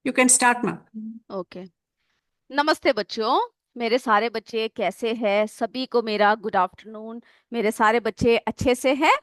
You can start ma'am. Okay. नमस्ते बच्चों। मेरे सारे बच्चे कैसे हैं? सभी को मेरा गुड आफ्टरनून। मेरे सारे बच्चे अच्छे से हैं?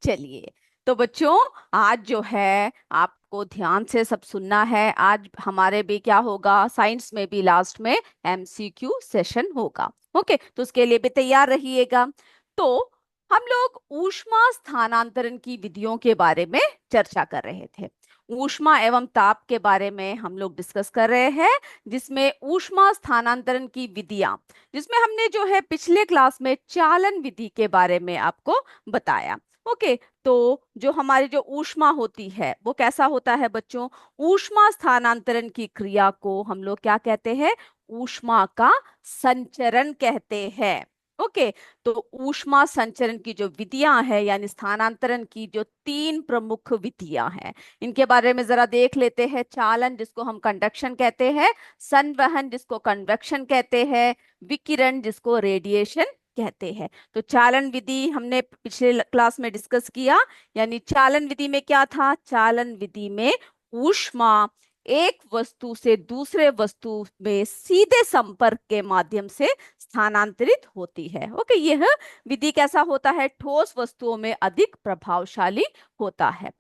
चलिए, तो बच्चों, आज जो है आपको ध्यान से सब सुनना है। आज हमारे भी क्या होगा, साइंस में भी लास्ट में एमसीक्यू सेशन होगा। ओके, तो उसके लिए भी तैयार रहिएगा। तो हम लोग ऊष्मा स्थानांतरण की विधियों के बारे में चर्चा कर रहे थे। ऊष्मा एवं ताप के बारे में हम लोग डिस्कस कर रहे हैं, जिसमें ऊष्मा स्थानांतरण की विधियां, जिसमें हमने जो है पिछले क्लास में चालन विधि के बारे में आपको बताया। ओके, तो जो हमारी जो ऊष्मा होती है वो कैसा होता है बच्चों? ऊष्मा स्थानांतरण की क्रिया को हम लोग क्या कहते हैं? ऊष्मा का संचरण कहते हैं। ओके, तो ऊष्मा संचरण की जो विधियां है यानी स्थानांतरण की जो तीन प्रमुख विधियां हैं, इनके बारे में जरा देख लेते हैं। चालन, जिसको हम कंडक्शन कहते हैं, संवहन, जिसको कन्वेक्शन कहते हैं, विकिरण, जिसको रेडिएशन कहते हैं। तो चालन विधि हमने पिछले क्लास में डिस्कस किया। यानी चालन विधि में क्या था? चालन विधि में ऊष्मा एक वस्तु से दूसरे वस्तु में सीधे संपर्क के माध्यम से स्थानांतरित होती है। ओके, यह विधि कैसा होता है? ठोस वस्तुओं में अधिक प्रभावशाली होता है।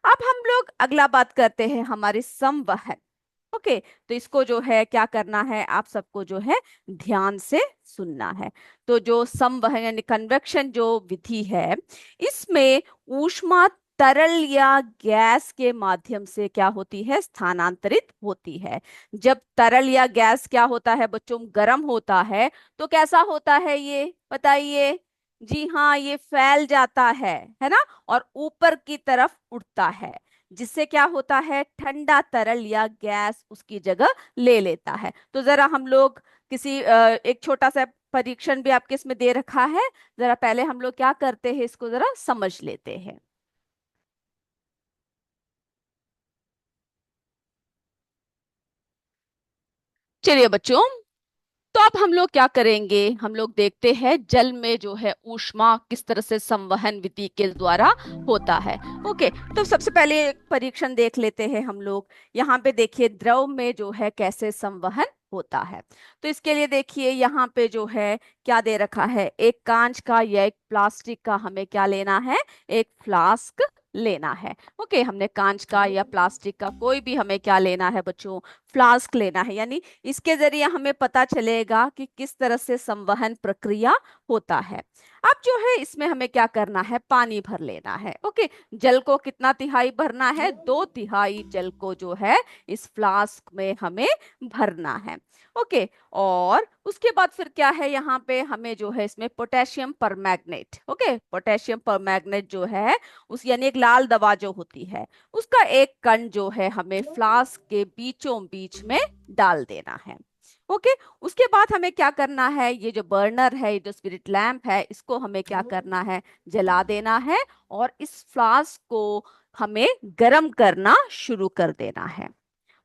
अब हम लोग अगला बात करते हैं हमारे संवहन। ओके, तो इसको जो है क्या करना है, आप सबको जो है ध्यान से सुनना है। तो जो संवहन यानी कन्वेक्शन जो विधि है, इसमें ऊष्मा तरल या गैस के माध्यम से क्या होती है? स्थानांतरित होती है। जब तरल या गैस क्या होता है बच्चों? गर्म होता है। तो कैसा होता है ये बताइए? जी हाँ, ये फैल जाता है ना, और ऊपर की तरफ उठता है, जिससे क्या होता है? ठंडा तरल या गैस उसकी जगह ले लेता है। तो जरा हम लोग किसी एक छोटा सा परीक्षण भी आपके इसमें दे रखा है। जरा पहले हम लोग क्या करते हैं, इसको जरा समझ लेते हैं। चलिए बच्चों, तो अब हम लोग क्या करेंगे, हम लोग देखते हैं जल में जो है ऊष्मा किस तरह से संवहन विधि के द्वारा होता है। ओके, तो सबसे पहले एक परीक्षण देख लेते हैं हम लोग। यहाँ पे देखिए द्रव में जो है कैसे संवहन होता है। तो इसके लिए देखिए यहाँ पे जो है क्या दे रखा है, एक कांच का या एक प्लास्टिक का हमें क्या लेना है? एक फ्लास्क लेना है। ओके, हमने कांच का या प्लास्टिक का कोई भी हमें क्या लेना है बच्चों? फ्लास्क लेना है। यानी इसके जरिए हमें पता चलेगा कि किस तरह से संवहन प्रक्रिया होता है। अब जो है इसमें हमें क्या करना है? पानी भर लेना है। ओके, जल को कितना तिहाई भरना है? 2/3 जल को जो है इस फ्लास्क में हमें भरना है। ओके, और उसके बाद फिर क्या है, यहाँ पे हमें जो है इसमें potassium permanganate, okay, potassium permanganate जो है उस यानी एक लाल दवा जो होती है, उसका एक कण जो है हमें फ्लास्क के बीचों बीच में डाल देना है। ओके, उसके बाद हमें क्या करना है? ये जो बर्नर है, ये जो स्पिरिट लैंप है, इसको हमें क्या करना है? जला देना है, और इस फ्लास्क को हमें गर्म करना शुरू कर देना है।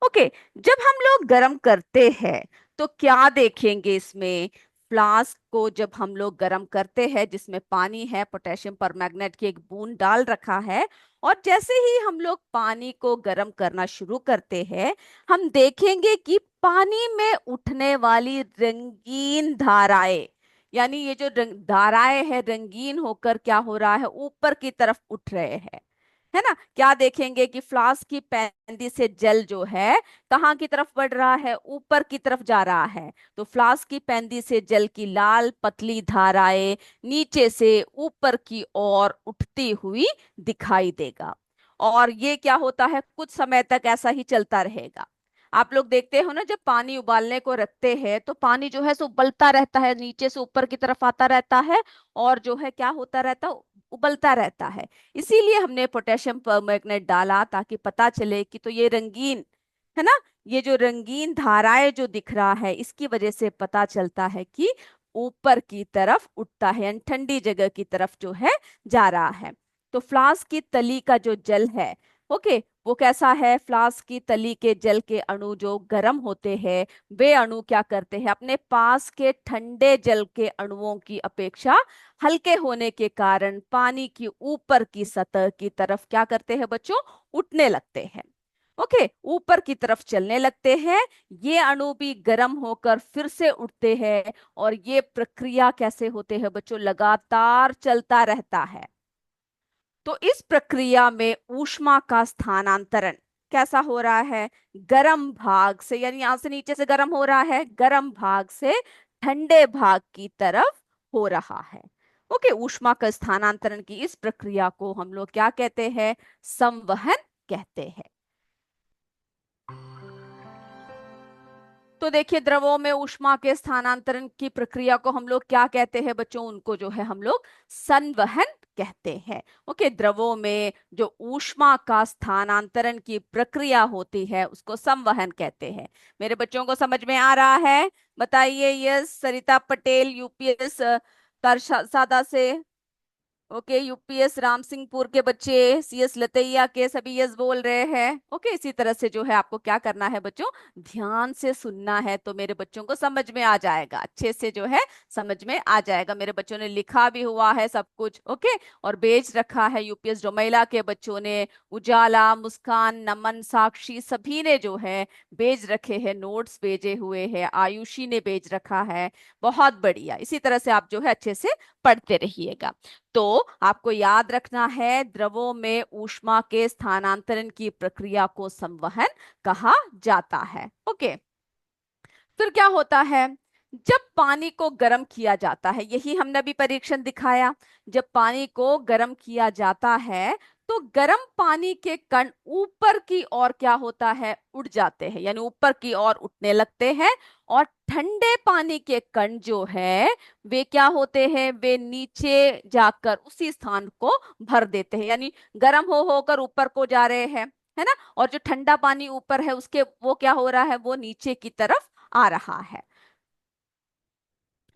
ओके, जब हम लोग गर्म करते हैं तो क्या देखेंगे इसमें? फ्लास्क को जब हम लोग गर्म करते हैं, जिसमें पानी है, पोटेशियम परमैंगनेट की एक बूंद डाल रखा है, और जैसे ही हम लोग पानी को गर्म करना शुरू करते हैं, हम देखेंगे कि पानी में उठने वाली रंगीन धाराएं, यानी ये जो धाराएं है रंगीन होकर क्या हो रहा है? ऊपर की तरफ उठ रहे हैं, है ना। क्या देखेंगे कि फ्लास्क की पैंदी से जल जो है कहाँ की तरफ बढ़ रहा है? ऊपर की तरफ जा रहा है। तो फ्लास्क की पैंदी से जल की लाल पतली धाराएं नीचे से ऊपर की ओर उठती हुई दिखाई देगा। और ये क्या होता है, कुछ समय तक ऐसा ही चलता रहेगा। आप लोग देखते हो ना, जब पानी उबालने को रखते हैं तो पानी जो है सो उबलता रहता है, नीचे से ऊपर की तरफ आता रहता है, और जो है क्या होता रहता है? उबलता रहता है। इसीलिए हमने पोटेशियम परमैंगनेट डाला, ताकि पता चले कि तो ये रंगीन है ना, ये जो रंगीन धाराएं जो दिख रहा है, इसकी वजह से पता चलता है कि ऊपर की तरफ उठता है, यानी ठंडी जगह की तरफ जो है जा रहा है। तो फ्लास्क की तली का जो जल है, ओके, वो कैसा है? फ्लास्क की तली के जल के अणु जो गर्म होते हैं, वे अणु क्या करते हैं? अपने पास के ठंडे जल के अणुओं की अपेक्षा हल्के होने के कारण पानी की ऊपर की सतह की तरफ क्या करते हैं बच्चों? उठने लगते हैं। ओके, ऊपर की तरफ चलने लगते हैं। ये अणु भी गर्म होकर फिर से उठते हैं, और ये प्रक्रिया कैसे होते हैं बच्चों, लगातार चलता रहता है। तो इस प्रक्रिया में ऊष्मा का स्थानांतरण कैसा हो रहा है, गर्म भाग से, यानी यहां से नीचे से गर्म हो रहा है, गर्म भाग से ठंडे भाग की तरफ हो रहा है। ओके, ऊष्मा का स्थानांतरण की इस प्रक्रिया को हम लोग क्या कहते हैं, संवहन कहते हैं। तो देखिए, द्रवों में ऊष्मा के स्थानांतरण की प्रक्रिया को हम लोग क्या कहते हैं बच्चों, उनको जो है हम लोग संवहन कहते हैं। ओके, द्रवों में जो ऊष्मा का स्थानांतरण की प्रक्रिया होती है उसको संवहन कहते हैं। मेरे बच्चों को समझ में आ रहा है? बताइए। यस, सरिता पटेल यूपीएस तरसादा से। ओके, यूपीएस राम सिंहपुर के बच्चे, सीएस लतैया के सभी यस बोल रहे हैं। ओके, इसी तरह से जो है आपको क्या करना है बच्चों, ध्यान से सुनना है, तो मेरे बच्चों को समझ में आ जाएगा, अच्छे से जो है समझ में आ जाएगा। मेरे बच्चों ने लिखा भी हुआ है सब कुछ। ओके, और भेज रखा है यूपीएस डोमेला के बच्चों ने, उजाला, मुस्कान, नमन, साक्षी, सभी ने जो है भेज रखे हैं, नोट्स भेजे हुए हैं, आयुषी ने भेज रखा है। बहुत बढ़िया, इसी तरह से आप जो है अच्छे से पढ़ते रहिएगा। तो आपको याद रखना है, द्रवों में ऊष्मा के स्थानांतरण की प्रक्रिया को संवहन कहा जाता है। ओके, फिर क्या होता है, जब पानी को गर्म किया जाता है, यही हमने अभी परीक्षण दिखाया, जब पानी को गर्म किया जाता है तो गर्म पानी के कण ऊपर की ओर क्या होता है, उड़ जाते हैं, यानी ऊपर की ओर उठने लगते हैं। और ठंडे पानी के कण जो है वे क्या होते हैं, वे नीचे जाकर उसी स्थान को भर देते हैं, यानी गर्म हो होकर ऊपर को जा रहे हैं, है ना। और जो ठंडा पानी ऊपर है उसके वो क्या हो रहा है, वो नीचे की तरफ आ रहा है।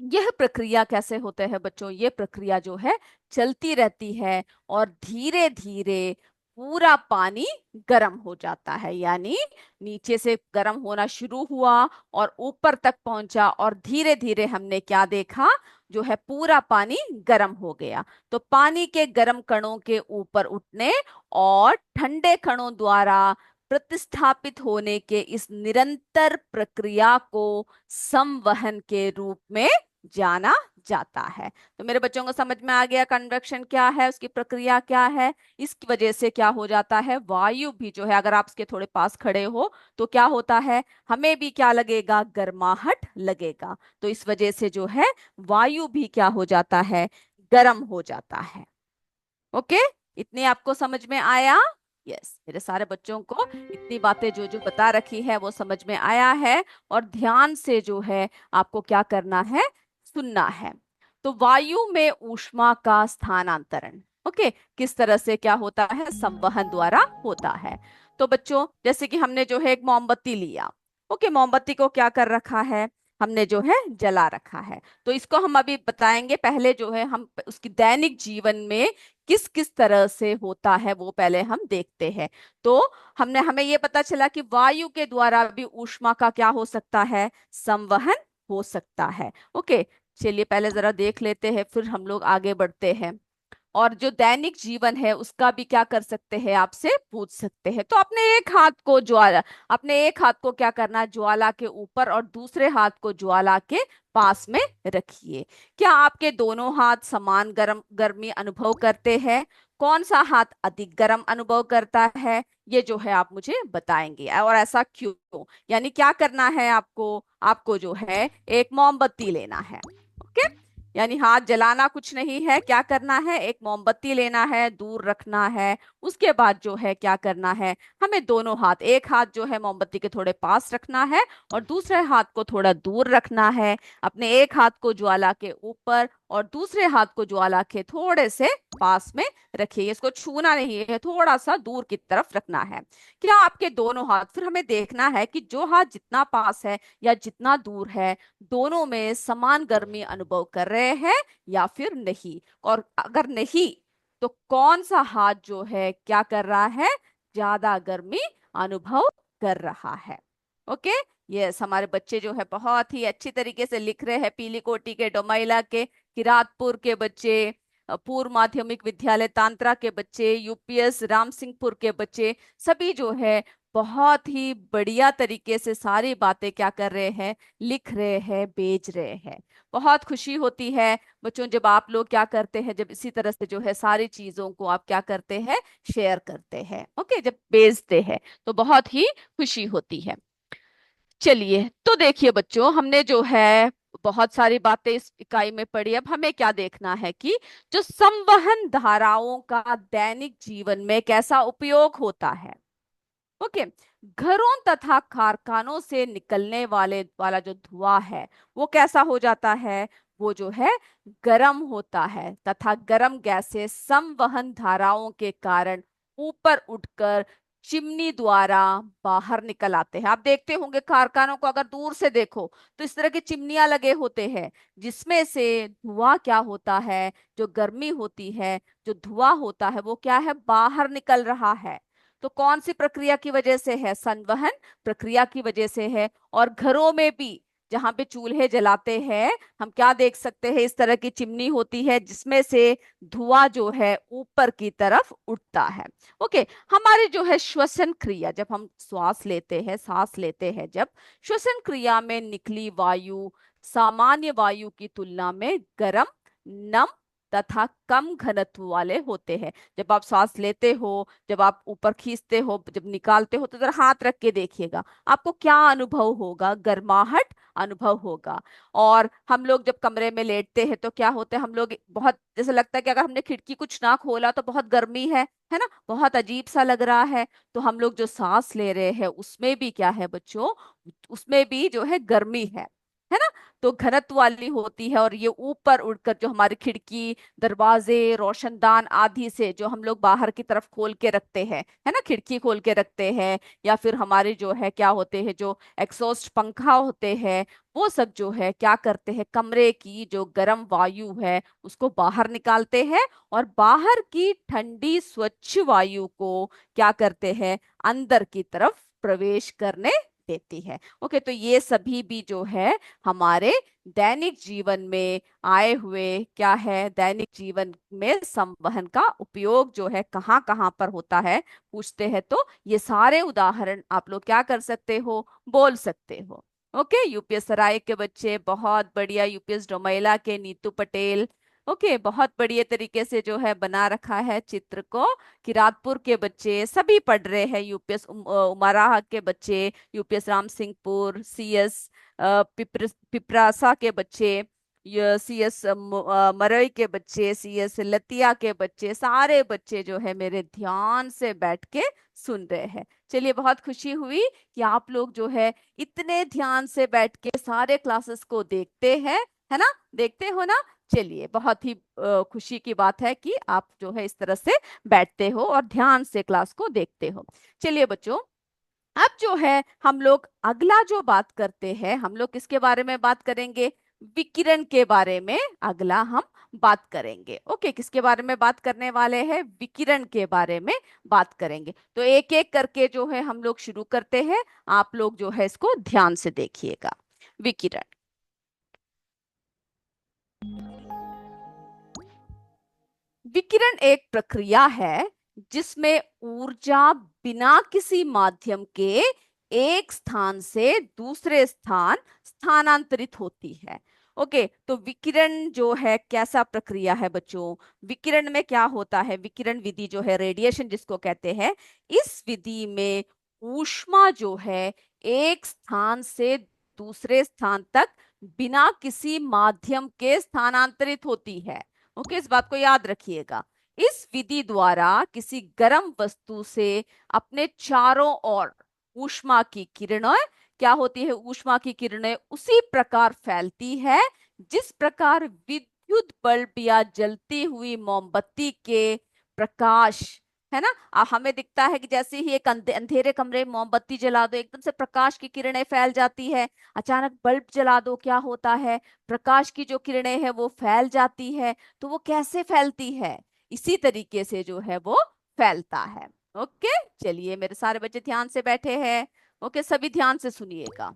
यह प्रक्रिया कैसे होते हैं बच्चों, ये प्रक्रिया जो है चलती रहती है, और धीरे धीरे पूरा पानी गर्म हो जाता है, यानी नीचे से गर्म होना शुरू हुआ और ऊपर तक पहुंचा, और धीरे धीरे हमने क्या देखा, जो है पूरा पानी गर्म हो गया। तो पानी के गर्म कणों के ऊपर उठने और ठंडे कणों द्वारा प्रतिस्थापित होने के इस निरंतर प्रक्रिया को संवहन के रूप में जाना जाता है। तो मेरे बच्चों को समझ में आ गया कन्वेक्शन क्या है, उसकी प्रक्रिया क्या है। इसकी वजह से क्या हो जाता है, वायु भी जो है, अगर आप इसके थोड़े पास खड़े हो तो क्या होता है, हमें भी क्या लगेगा, गर्माहट लगेगा। तो इस वजह से जो है वायु भी क्या हो जाता है, गर्म हो जाता है। ओके, इतनी आपको समझ में आया? यस, मेरे सारे बच्चों को इतनी बातें जो जो बता रखी है वो समझ में आया है। और ध्यान से जो है आपको क्या करना है, सुनना है। तो वायु में ऊष्मा का स्थानांतरण, ओके, किस तरह से क्या होता है, संवहन द्वारा होता है। तो बच्चों, जैसे कि हमने जो है एक मोमबत्ती लिया। ओके, मोमबत्ती को क्या कर रखा है, हमने जो है जला रखा है। तो इसको हम अभी बताएंगे, पहले जो है हम उसकी दैनिक जीवन में किस किस तरह से होता है वो पहले हम देखते हैं। तो हमने हमें ये पता चला कि वायु के द्वारा भी ऊष्मा का क्या हो सकता है, संवहन हो सकता है। ओके, चलिए पहले जरा देख लेते हैं, फिर हम लोग आगे बढ़ते हैं। और जो दैनिक जीवन है उसका भी क्या कर सकते हैं, आपसे पूछ सकते हैं। तो अपने एक हाथ को क्या करना है, ज्वाला के ऊपर, और दूसरे हाथ को ज्वाला के पास में रखिए। क्या आपके दोनों हाथ समान गर्मी अनुभव करते हैं? कौन सा हाथ अधिक गर्म अनुभव करता है, ये जो है आप मुझे बताएंगे, और ऐसा क्यों। यानी क्या करना है आपको, आपको जो है एक मोमबत्ती लेना है। ओके, यानी हाथ जलाना कुछ नहीं है, क्या करना है, एक मोमबत्ती लेना है, दूर रखना है। उसके बाद जो है क्या करना है, हमें दोनों हाथ, एक हाथ जो है मोमबत्ती के थोड़े पास रखना है और दूसरे हाथ को थोड़ा दूर रखना है। अपने एक हाथ को ज्वाला के ऊपर और दूसरे हाथ को ज्वाला के थोड़े से पास में रखिए, इसको छूना नहीं है, थोड़ा सा दूर की तरफ रखना है। क्या आपके दोनों हाथ, फिर हमें देखना है कि जो हाथ जितना पास है या जितना दूर है, दोनों में समान गर्मी अनुभव कर रहे हैं या फिर नहीं। और अगर नहीं, तो कौन सा हाथ जो है क्या कर रहा है, ज्यादा गर्मी अनुभव कर रहा है। ओके, यस, हमारे बच्चे जो है बहुत ही अच्छी तरीके से लिख रहे हैं, पीली कोटी के, डोमैला के, किरातपुर के बच्चे, पूर्व माध्यमिक विद्यालय तांत्रा के बच्चे, यूपीएस राम सिंहपुर के बच्चे, सभी जो है बहुत ही बढ़िया तरीके से सारी बातें क्या कर रहे हैं, लिख रहे हैं, भेज रहे हैं। बहुत खुशी होती है बच्चों जब आप लोग क्या करते हैं, जब इसी तरह से जो है सारी चीजों को आप क्या करते हैं, शेयर करते हैं। ओके, जब भेजते हैं तो बहुत ही खुशी होती है। चलिए तो देखिए बच्चों, हमने जो है बहुत सारी बातें इस इकाई में पढ़ी। अब हमें क्या देखना है कि जो संवहन धाराओं का दैनिक जीवन में कैसा उपयोग होता है। ओके, घरों तथा कारखानों से निकलने वाला जो धुआं है वो कैसा हो जाता है, वो जो है गर्म होता है, तथा गर्म गैसें संवहन धाराओं के कारण ऊपर उठकर चिमनी द्वारा बाहर निकल आते हैं। आप देखते होंगे कारखानों को अगर दूर से देखो तो इस तरह की चिमनियां लगे होते हैं, जिसमें से धुआं क्या होता है, जो गर्मी होती है, जो धुआं होता है वो क्या है, बाहर निकल रहा है। तो कौन सी प्रक्रिया की वजह से है, संवहन प्रक्रिया की वजह से है। और घरों में भी जहां पे चूल्हे जलाते हैं, हम क्या देख सकते हैं, इस तरह की चिमनी होती है जिसमें से धुआं जो है ऊपर की तरफ उठता है। ओके, हमारी जो है श्वसन क्रिया, जब हम श्वास लेते हैं, सांस लेते हैं, जब श्वसन क्रिया में निकली वायु सामान्य वायु की तुलना में गर्म, नम तथा कम घनत्व वाले होते हैं। जब आप सांस लेते हो, जब आप ऊपर खींचते हो, जब निकालते हो, तो जरा हाथ रख के देखिएगा आपको क्या अनुभव होगा, गर्माहट अनुभव होगा। और हम लोग जब कमरे में लेटते हैं तो क्या होता है, हम लोग बहुत जैसे लगता है कि अगर हमने खिड़की कुछ ना खोला तो बहुत गर्मी है ना, बहुत अजीब सा लग रहा है। तो हम लोग जो सांस ले रहे हैं उसमें भी क्या है बच्चों, उसमें भी जो है गर्मी है ना। तो घनत्व वाली होती है, और ये ऊपर उड़कर जो हमारी खिड़की, दरवाजे, रोशनदान आदि से जो हम लोग बाहर की तरफ खोल के रखते हैं, है ना, खिड़की खोल के रखते हैं, या फिर हमारे जो है क्या होते हैं, जो एग्जॉस्ट पंखा होते हैं, वो सब जो है क्या करते हैं, कमरे की जो गर्म वायु है उसको बाहर निकालते हैं, और बाहर की ठंडी स्वच्छ वायु को क्या करते हैं, अंदर की तरफ प्रवेश करने देती है। ओके, तो ये सभी भी जो है हमारे दैनिक जीवन में आए हुए क्या है, दैनिक जीवन में संवहन का उपयोग जो है कहाँ कहाँ पर होता है पूछते हैं, तो ये सारे उदाहरण आप लोग क्या कर सकते हो, बोल सकते हो। ओके, यूपीएस सराय के बच्चे बहुत बढ़िया, यूपीएस डोमैला के नीतू पटेल, ओके, बहुत बढ़िया तरीके से जो है बना रखा है चित्र को। किरातपुर के बच्चे सभी पढ़ रहे हैं, यूपीएस उमराह के बच्चे, यूपीएस राम सिंहपुर, सीएस पिपरासा के बच्चे, सीएस मरई के बच्चे, सीएस लतिया के बच्चे, सारे बच्चे जो है मेरे ध्यान से बैठ के सुन रहे हैं। चलिए, बहुत खुशी हुई कि आप लोग जो है इतने ध्यान से बैठ के सारे क्लासेस को देखते हैं, है ना, देखते हो ना। चलिए, बहुत ही खुशी की बात है कि आप जो है इस तरह से बैठते हो और ध्यान से क्लास को देखते हो। चलिए बच्चों, अब जो है हम लोग अगला जो बात करते हैं, हम लोग किसके बारे में बात करेंगे, विकिरण के बारे में अगला हम बात करेंगे। ओके, किसके बारे में बात करने वाले हैं, विकिरण के बारे में बात करेंगे। तो एक एक करके जो है हम लोग शुरू करते हैं, आप लोग जो है इसको ध्यान से देखिएगा। विकिरण, विकिरण एक प्रक्रिया है जिसमें ऊर्जा बिना किसी माध्यम के एक स्थान से दूसरे स्थान स्थानांतरित होती है। ओके, तो विकिरण जो है कैसा प्रक्रिया है बच्चों, विकिरण में क्या होता है, विकिरण विधि जो है, रेडिएशन जिसको कहते हैं, इस विधि में ऊष्मा जो है एक स्थान से दूसरे स्थान तक बिना किसी माध्यम के स्थानांतरित होती है। ओके, इस बात को याद रखिएगा। इस विधि द्वारा किसी गर्म वस्तु से अपने चारों ओर ऊष्मा की किरणें क्या होती है, ऊष्मा की किरणें उसी प्रकार फैलती है जिस प्रकार विद्युत बल्ब या जलती हुई मोमबत्ती के प्रकाश, है ना, हमें दिखता है कि जैसे ही एक अंधेरे कमरे में मोमबत्ती जला दो एकदम से प्रकाश की किरणें फैल जाती है, अचानक बल्ब जला दो क्या होता है, प्रकाश की जो किरणें हैं वो फैल जाती है। तो वो कैसे फैलती है, इसी तरीके से जो है वो फैलता है। ओके, चलिए मेरे सारे बच्चे ध्यान से बैठे हैं। ओके, सभी ध्यान से सुनिएगा।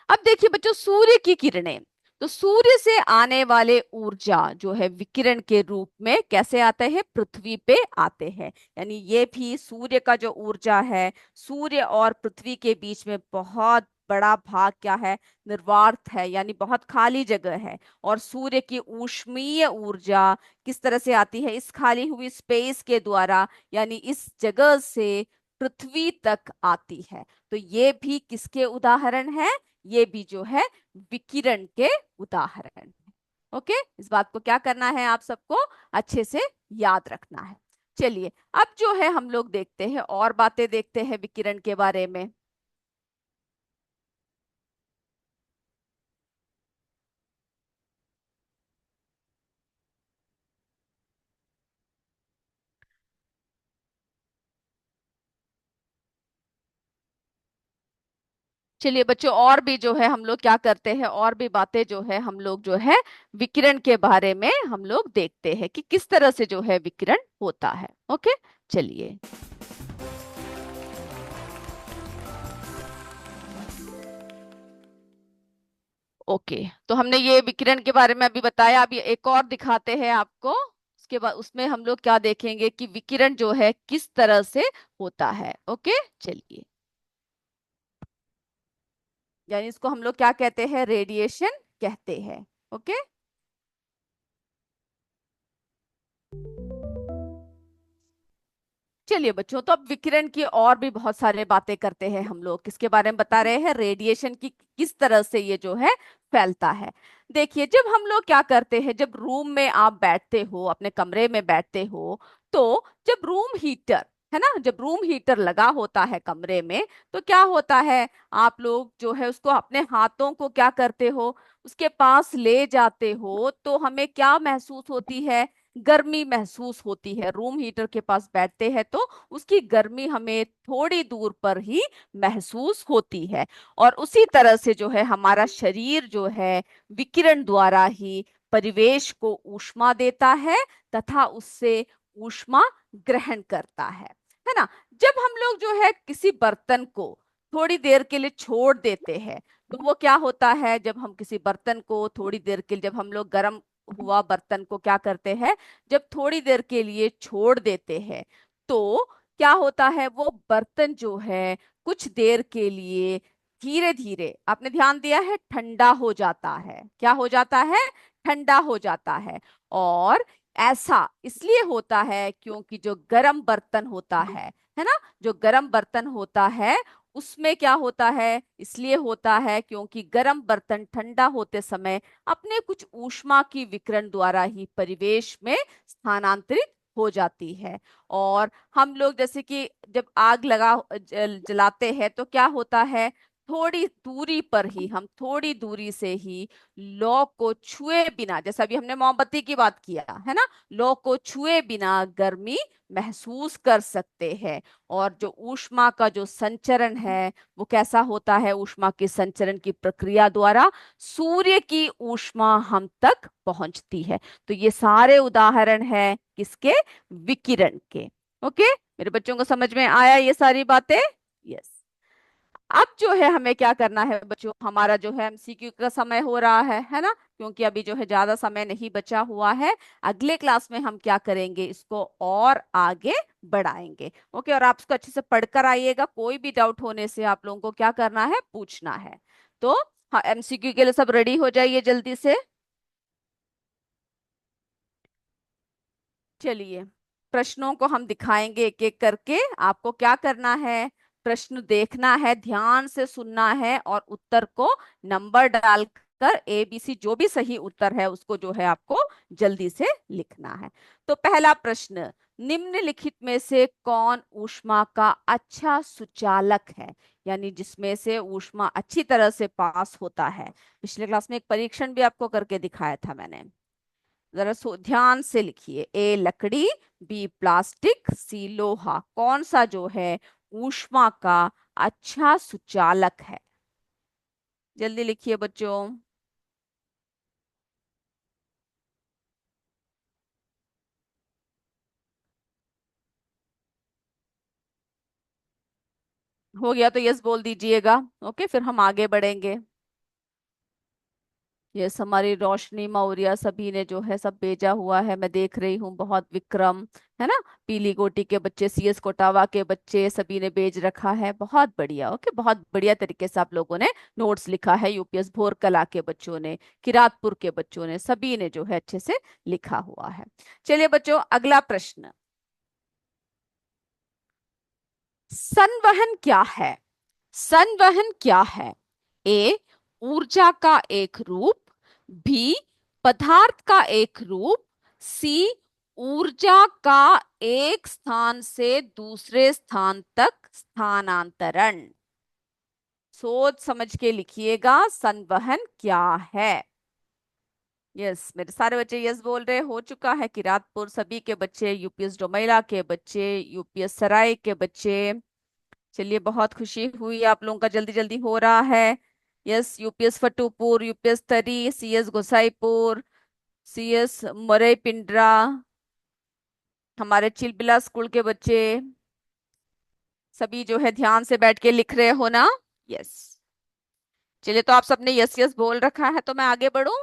अब देखिए बच्चों, सूर्य की किरणें, तो सूर्य से आने वाले ऊर्जा जो है विकिरण के रूप में कैसे आते हैं, पृथ्वी पे आते हैं। यानी ये भी सूर्य का जो ऊर्जा है, सूर्य और पृथ्वी के बीच में बहुत बड़ा भाग क्या है, निर्वात है, यानी बहुत खाली जगह है। और सूर्य की ऊष्मीय ऊर्जा किस तरह से आती है, इस खाली हुई स्पेस के द्वारा, यानी इस जगह से पृथ्वी तक आती है। तो ये भी किसके उदाहरण है, ये भी जो है विकिरण के उदाहरण है। ओके, इस बात को क्या करना है, आप सबको अच्छे से याद रखना है। चलिए अब जो है हम लोग देखते हैं और बातें देखते हैं विकिरण के बारे में। चलिए बच्चों, और भी जो है हम लोग क्या करते हैं, और भी बातें जो है हम लोग जो है विकिरण के बारे में हम लोग देखते हैं कि किस तरह से जो है विकिरण होता है। ओके, चलिए। ओके, तो हमने ये विकिरण के बारे में अभी बताया, अभी एक और दिखाते हैं आपको। उसके बाद उसमें हम लोग क्या देखेंगे कि विकिरण जो है किस तरह से होता है। ओके, चलिए। यानी इसको हम लोग क्या कहते हैं, रेडिएशन कहते हैं। ओके, चलिए बच्चों, तो अब विकिरण की और भी बहुत सारे बातें करते हैं हम लोग। किसके बारे में बता रहे हैं, रेडिएशन की किस तरह से ये जो है फैलता है। देखिए, जब हम लोग क्या करते हैं, जब रूम में आप बैठते हो, अपने कमरे में बैठते हो, तो जब रूम हीटर है ना, जब रूम हीटर लगा होता है कमरे में, तो क्या होता है, आप लोग जो है उसको अपने हाथों को क्या करते हो, उसके पास ले जाते हो, तो हमें क्या महसूस होती है, गर्मी महसूस होती है। रूम हीटर के पास बैठते हैं तो उसकी गर्मी हमें थोड़ी दूर पर ही महसूस होती है। और उसी तरह से जो है हमारा शरीर जो है विकिरण द्वारा ही परिवेश को ऊष्मा देता है तथा उससे ऊष्मा ग्रहण करता है ना। जब हम लोग जो है किसी बर्तन को थोड़ी देर के लिए छोड़ देते हैं, तो वो क्या होता है, जब हम किसी बर्तन को थोड़ी देर के लिए, जब हम लोग गर्म हुआ बर्तन को क्या करते हैं, जब थोड़ी देर के लिए छोड़ देते हैं, तो क्या होता है, वो बर्तन जो है कुछ देर के लिए धीरे धीरे, आपने ध्यान दिया है, ठंडा हो जाता है। क्या हो जाता है, ठंडा हो जाता है। और ऐसा इसलिए होता है क्योंकि जो गर्म बर्तन होता है ना, जो गर्म बर्तन होता है उसमें क्या होता है, इसलिए होता है क्योंकि गर्म बर्तन ठंडा होते समय अपने कुछ ऊष्मा की विकिरण द्वारा ही परिवेश में स्थानांतरित हो जाती है। और हम लोग जैसे कि जब आग जलाते हैं तो क्या होता है, थोड़ी दूरी पर ही, हम थोड़ी दूरी से ही लौ को छुए बिना, जैसा अभी हमने मोमबत्ती की बात किया है ना, लौ को छुए बिना गर्मी महसूस कर सकते हैं। और जो ऊष्मा का जो संचरण है वो कैसा होता है, ऊष्मा के संचरण की प्रक्रिया द्वारा सूर्य की ऊष्मा हम तक पहुंचती है। तो ये सारे उदाहरण है किसके, विकिरण के। ओके, मेरे बच्चों को समझ में आया ये सारी बातें। यस। अब जो है हमें क्या करना है बच्चों, हमारा जो है एमसीक्यू का समय हो रहा है ना, क्योंकि अभी जो है ज्यादा समय नहीं बचा हुआ है। अगले क्लास में हम क्या करेंगे, इसको और आगे बढ़ाएंगे। ओके, और आप इसको अच्छे से पढ़कर आइएगा, कोई भी डाउट होने से आप लोगों को क्या करना है, पूछना है। तो हाँ, एमसीक्यू के लिए सब रेडी हो जाइए जल्दी से। चलिए, प्रश्नों को हम दिखाएंगे एक एक करके। आपको क्या करना है, प्रश्न देखना है, ध्यान से सुनना है, और उत्तर को नंबर डालकर ABC जो भी सही उत्तर है उसको जो है आपको जल्दी से लिखना है। तो पहला प्रश्न, निम्नलिखित में से कौन ऊष्मा का अच्छा सुचालक है, यानी जिसमें से ऊष्मा अच्छी तरह से पास होता है। पिछले क्लास में एक परीक्षण भी आपको करके दिखाया था मैंने। जरा ध्यान से लिखिए, ए लकड़ी, बी प्लास्टिक, सी लोहा, कौन सा जो है ऊष्मा का अच्छा सुचालक है। जल्दी लिखिए बच्चों। हो गया तो यस बोल दीजिएगा। ओके, फिर हम आगे बढ़ेंगे। यस, हमारी रोशनी मौर्य सभी ने जो है सब भेजा हुआ है, मैं देख रही हूँ। बहुत विक्रम, है ना, पीली कोटी के बच्चे, सीएस कोटावा के बच्चे सभी ने भेज रखा है। बहुत बढ़िया। ओके, बहुत बढ़िया तरीके से आप लोगों ने नोट्स लिखा है। यूपीएस भोर कला के बच्चों ने, किरातपुर के बच्चों ने, सभी ने जो है अच्छे से लिखा हुआ है। चलिए बच्चों, अगला प्रश्न। संवहन क्या है? संवहन क्या है? ए, ऊर्जा का एक रूप। बी, पदार्थ का एक रूप। सी, ऊर्जा का एक स्थान से दूसरे स्थान तक स्थानांतरण। सोच समझ के लिखिएगा, संवहन क्या है। यस, मेरे सारे बच्चे यस बोल रहे। हो चुका है किरातपुर सभी के बच्चे, यूपीएस डोमेला के बच्चे, यूपीएस सराय के बच्चे। चलिए, बहुत खुशी हुई, आप लोगों का जल्दी जल्दी हो रहा है। यस, यूपीएस फतेहपुर, यूपीएस तरी, सीएस गोसाईपुर, सीएस मरई पिंडरा, हमारे चिलबिला स्कूल के बच्चे सभी जो है ध्यान से बैठ के लिख रहे हो ना? यस। चलिए, तो आप सबने यस यस बोल रखा है, तो मैं आगे बढ़ूं।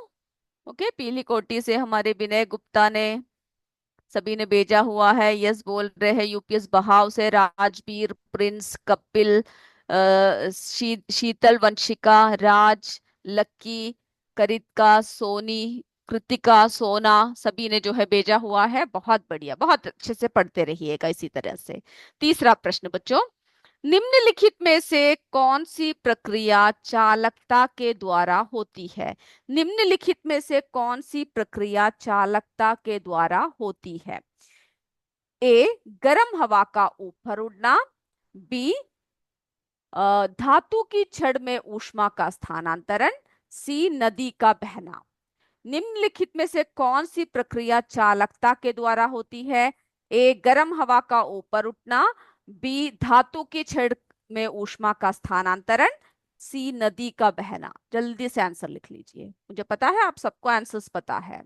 ओके, पीली कोटी से हमारे विनय गुप्ता ने, सभी ने भेजा हुआ है, यस बोल रहे हैं। यूपीएस बहाव से राजवीर, प्रिंस, कपिल, शीतल, वंशिका, राज, लक्की, करित्का, सोनी, कृतिका, सोना, सभी ने जो है भेजा हुआ है। बहुत बढ़िया, बहुत अच्छे से पढ़ते रहिएगा इसी तरह से। तीसरा प्रश्न बच्चों, निम्नलिखित में से कौन सी प्रक्रिया चालकता के द्वारा होती है? निम्नलिखित में से कौन सी प्रक्रिया चालकता के द्वारा होती है? ए, गर्म हवा का ऊपर उड़ना। बी, धातु की छड़ में ऊष्मा का स्थानांतरण। सी, नदी का बहना। निम्नलिखित में से कौन सी प्रक्रिया चालकता के द्वारा होती है? ए, गर्म हवा का ऊपर उठना। बी, धातु की छड़ में ऊष्मा का स्थानांतरण। सी, नदी का बहना। जल्दी से आंसर लिख लीजिए, मुझे पता है आप सबको आंसर्स पता है।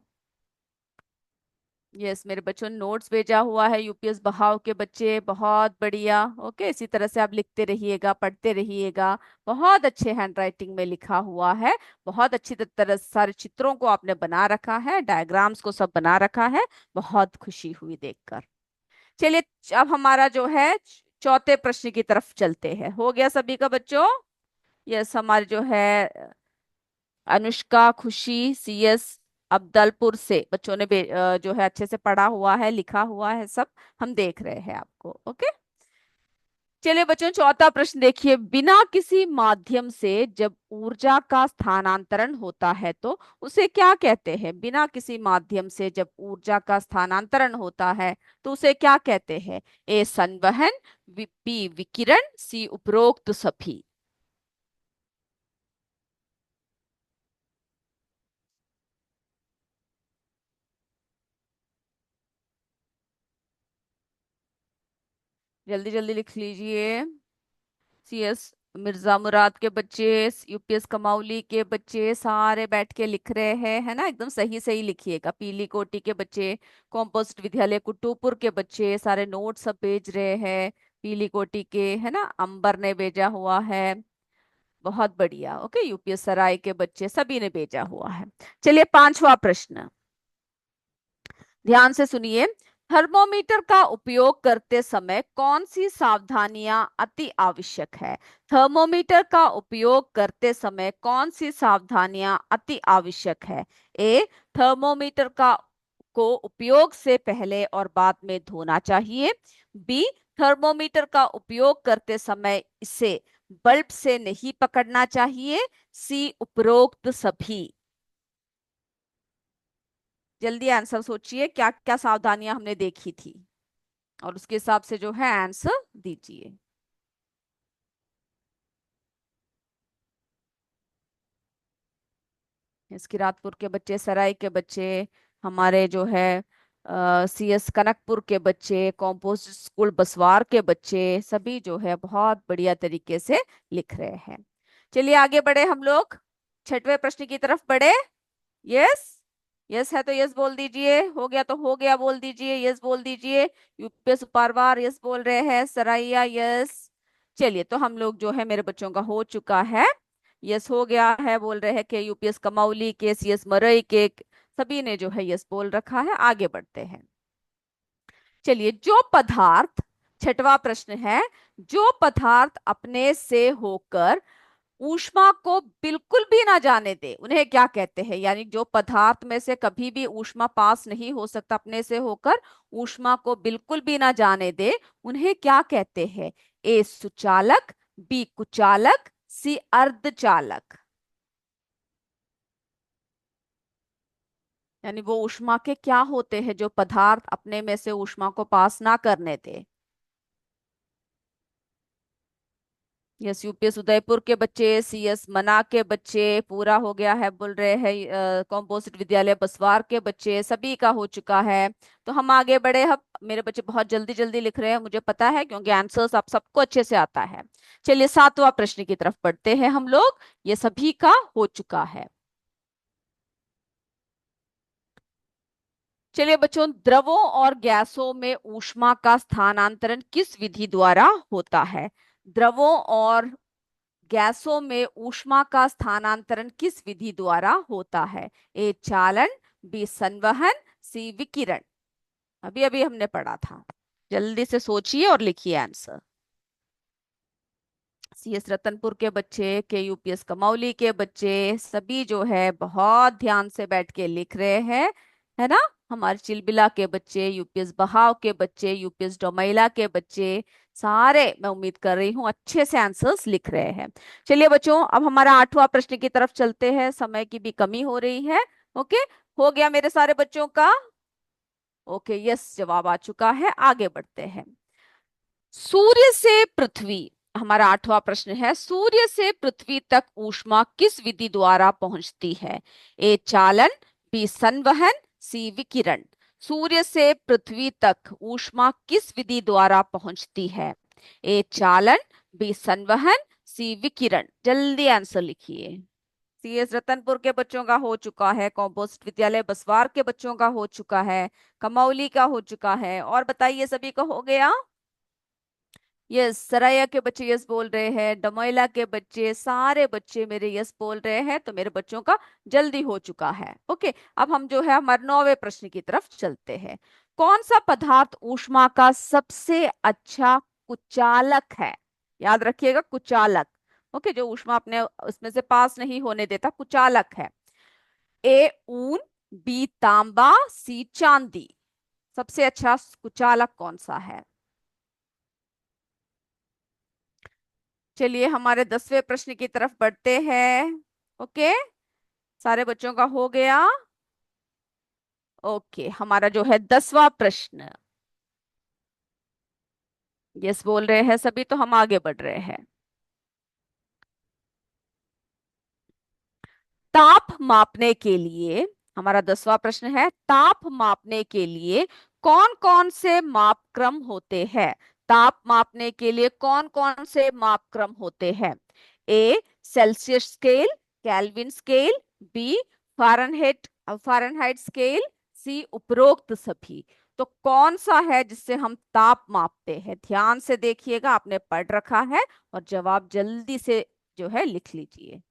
यस, मेरे बच्चों ने नोट्स भेजा हुआ है, यूपीएस बहाव के बच्चे, बहुत बढ़िया। ओके, इसी तरह से आप लिखते रहिएगा, पढ़ते रहिएगा। बहुत अच्छे हैंडराइटिंग में लिखा हुआ है। बहुत अच्छी तरह से सारे चित्रों को आपने बना रखा है, डायग्राम्स को सब बना रखा है। बहुत खुशी हुई देखकर। चलिए, अब हमारा जो है चौथे प्रश्न की तरफ चलते हैं। हो गया सभी का बच्चों? यस, हमारे जो है अनुष्का, खुशी, सीएस अब्दलपुर से बच्चों ने जो है अच्छे से पढ़ा हुआ है, लिखा हुआ है सब। हम देख रहे हैं आपको। ओके, चलिए बच्चों, चौथा प्रश्न देखिए। बिना किसी माध्यम से जब ऊर्जा का स्थानांतरण होता है तो उसे क्या कहते हैं? बिना किसी माध्यम से जब ऊर्जा का स्थानांतरण होता है तो उसे क्या कहते हैं? ए, संवहन। बी, विकिरण। सी, उपरोक्त सभी। जल्दी जल्दी लिख लीजिए। सीएस मिर्जा मुराद के बच्चे, यूपीएस कमाउली के बच्चे सारे बैठ के लिख रहे हैं, है ना? एकदम सही सही लिखिएगा। पीली कोटी के बच्चे, कॉम्पोस्ट विद्यालय कुटुपुर के बच्चे सारे नोट सब भेज रहे हैं। पीली कोटी के, है ना, अंबर ने भेजा हुआ है। बहुत बढ़िया। ओके, यूपीएस सराय के बच्चे सभी ने भेजा हुआ है। चलिए, पांचवा प्रश्न, ध्यान से सुनिए। थर्मोमीटर का उपयोग करते समय कौन सी सावधानियां अति आवश्यक है? थर्मोमीटर का उपयोग करते समय कौन सी सावधानियां अति आवश्यक है? ए, थर्मोमीटर का को उपयोग से पहले और बाद में धोना चाहिए। बी, थर्मोमीटर का उपयोग करते समय इसे बल्ब से नहीं पकड़ना चाहिए। सी, उपरोक्त सभी। जल्दी आंसर सोचिए, क्या क्या सावधानियां हमने देखी थी और उसके हिसाब से जो है आंसर दीजिए। इसकी रातपुर के बच्चे, सराय के बच्चे, हमारे जो है सीएस कनकपुर के बच्चे, कॉम्पोस्ट स्कूल बसवार के बच्चे सभी जो है बहुत बढ़िया तरीके से लिख रहे हैं। चलिए आगे बढ़े हम लोग, छठवें प्रश्न की तरफ बढ़े। यस, यस है तो यस बोल दीजिए, हो गया तो हो गया बोल दीजिए, यस बोल दीजिए। यूपीएस पारवार यस बोल रहे हैं, सराइया यस। चलिए, तो हम लोग जो है मेरे बच्चों का हो चुका है। यस हो गया है, बोल रहे हैं कि यूपीएस कमौली के, सीएस मरई के, सभी ने जो है यस बोल रखा है। आगे बढ़ते हैं। चलिए, जो पदार्थ, छठवां प्रश्न है, जो पदार्थ अपने से होकर ऊष्मा को बिल्कुल भी ना जाने दे उन्हें क्या कहते हैं? यानी जो पदार्थ में से कभी भी ऊष्मा पास नहीं हो सकता अपने से होकर, ऊष्मा को बिल्कुल भी ना जाने दे, उन्हें क्या कहते हैं? ए सुचालक, बी कुचालक, सी अर्धचालक। यानी वो ऊष्मा के क्या होते हैं जो पदार्थ अपने में से ऊष्मा को पास ना करने दे? यस, यूपीएस उदयपुर के बच्चे, सीएस मना के बच्चे, पूरा हो गया है बोल रहे हैं, कॉम्पोजिट विद्यालय बसवार के बच्चे, सभी का हो चुका है। तो हम आगे बढ़े। हम, मेरे बच्चे बहुत जल्दी जल्दी लिख रहे हैं, मुझे पता है, क्योंकि आंसर्स आप सबको अच्छे से आता है। चलिए, सातवां प्रश्न की तरफ बढ़ते हैं हम लोग। ये सभी का हो चुका है। चलिए बच्चों, द्रवों और गैसों में ऊष्मा का स्थानांतरण किस विधि द्वारा होता है? द्रवों और गैसों में ऊष्मा का स्थानांतरण किस विधि द्वारा होता है? ए चालन, बी संवहन, सी विकिरण। अभी अभी हमने पढ़ा था। जल्दी से सोचिए और लिखिए आंसर। सीएस रतनपुर के बच्चे, के यूपीएस कमौली के बच्चे, सभी जो है बहुत ध्यान से बैठ के लिख रहे हैं, है ना? हमारे चिलबिला के बच्चे, यूपीएस बहाव के बच्चे, यूपीएस डोमैला के बच्चे, सारे मैं उम्मीद कर रही हूँ अच्छे से आंसर्स लिख रहे हैं। चलिए बच्चों, अब हमारा आठवां प्रश्न की तरफ चलते हैं, समय की भी कमी हो रही है। ओके, हो गया मेरे सारे बच्चों का? ओके, यस, जवाब आ चुका है। आगे बढ़ते हैं। सूर्य से पृथ्वी, हमारा आठवां प्रश्न है, सूर्य से पृथ्वी तक ऊष्मा किस विधि द्वारा पहुंचती है? ए चालन, बी संवहन, सी विकिरण। सूर्य से पृथ्वी तक ऊष्मा किस विधि द्वारा पहुंचती है? ए चालन, बी संवहन, सी विकिरण। जल्दी आंसर लिखिए। सीएस रतनपुर के बच्चों का हो चुका है, कॉम्पोस्ट विद्यालय बसवार के बच्चों का हो चुका है, कमौली का हो चुका है, और बताइए सभी का हो गया? यस, सराया के बच्चे यस बोल रहे हैं, डमोइला के बच्चे, सारे बच्चे मेरे यस बोल रहे हैं, तो मेरे बच्चों का जल्दी हो चुका है। ओके, अब हम जो है हमारे नौवे प्रश्न की तरफ चलते हैं। कौन सा पदार्थ ऊष्मा का सबसे अच्छा कुचालक है? याद रखिएगा, कुचालक। ओके, जो ऊष्मा अपने उसमें से पास नहीं होने देता, कुचालक है। ए ऊन, बी तांबा, सी चांदी। सबसे अच्छा कुचालक कौन सा है? चलिए, हमारे 10वें प्रश्न की तरफ बढ़ते हैं। ओके, सारे बच्चों का हो गया? ओके, हमारा जो है 10वां प्रश्न, यस बोल रहे हैं सभी, तो हम आगे बढ़ रहे हैं। ताप मापने के लिए, हमारा 10वां प्रश्न है, ताप मापने के लिए कौन कौन से मापक्रम होते हैं? ताप मापने के लिए कौन कौन से मापक्रम होते हैं? A Celsius scale, Kelvin scale, B Fahrenheit Fahrenheit scale, C उपरोक्त सभी। तो कौन सा है जिससे हम ताप मापते हैं? ध्यान से देखिएगा, आपने पढ़ रखा है, और जवाब जल्दी से जो है लिख लीजिए।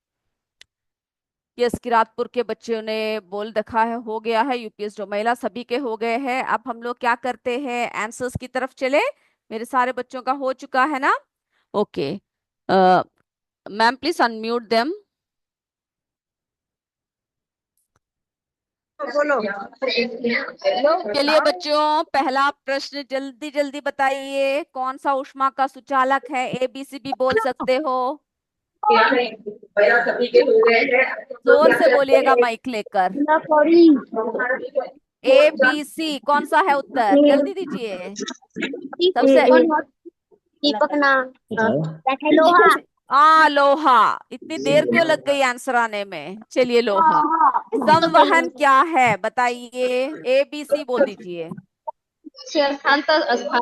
यस, किरातपुर के बच्चों ने बोल रखा है, हो गया है। यूपीएस जो महिला, सभी के हो गए हैं। अब हम लोग क्या करते हैं, आंसर्स की तरफ चले। मेरे सारे बच्चों का हो चुका है ना? Okay, ma'am please unmute them. बोलो। चलिए बच्चों, पहला प्रश्न जल्दी जल्दी बताइए, कौन सा ऊष्मा का सुचालक है? ए बी सी भी बोल सकते हो। सभी के हो गए हैं तो जोर क्या से करते बोलिएगा हैं? माइक लेकर। सॉरी। ए बी सी कौन सा है उत्तर? जल्दी दीजिए। सबसे दीपक ना लोहा। लोहा। इतनी देर क्यों लग गई आंसर आने में? चलिए, लोहा। संवहन क्या है बताइए? ए बी सी बोल दीजिए। स्थान तो स्थान।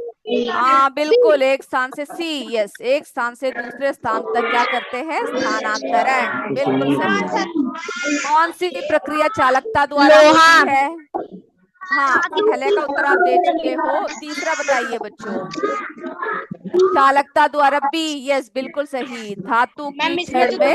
हाँ बिल्कुल, एक स्थान से, सी, यस, एक स्थान से दूसरे स्थान तक क्या करते हैं? स्थानांतरण, बिल्कुल सही। कौन सी प्रक्रिया चालकता द्वारा लोहा। होती है? हाँ, पहले का उत्तर आप दे चुके हो, तीसरा बताइए बच्चों। चालकता द्वारा, बी, यस बिल्कुल सही। धातु की मैम इसमें छड़ तो में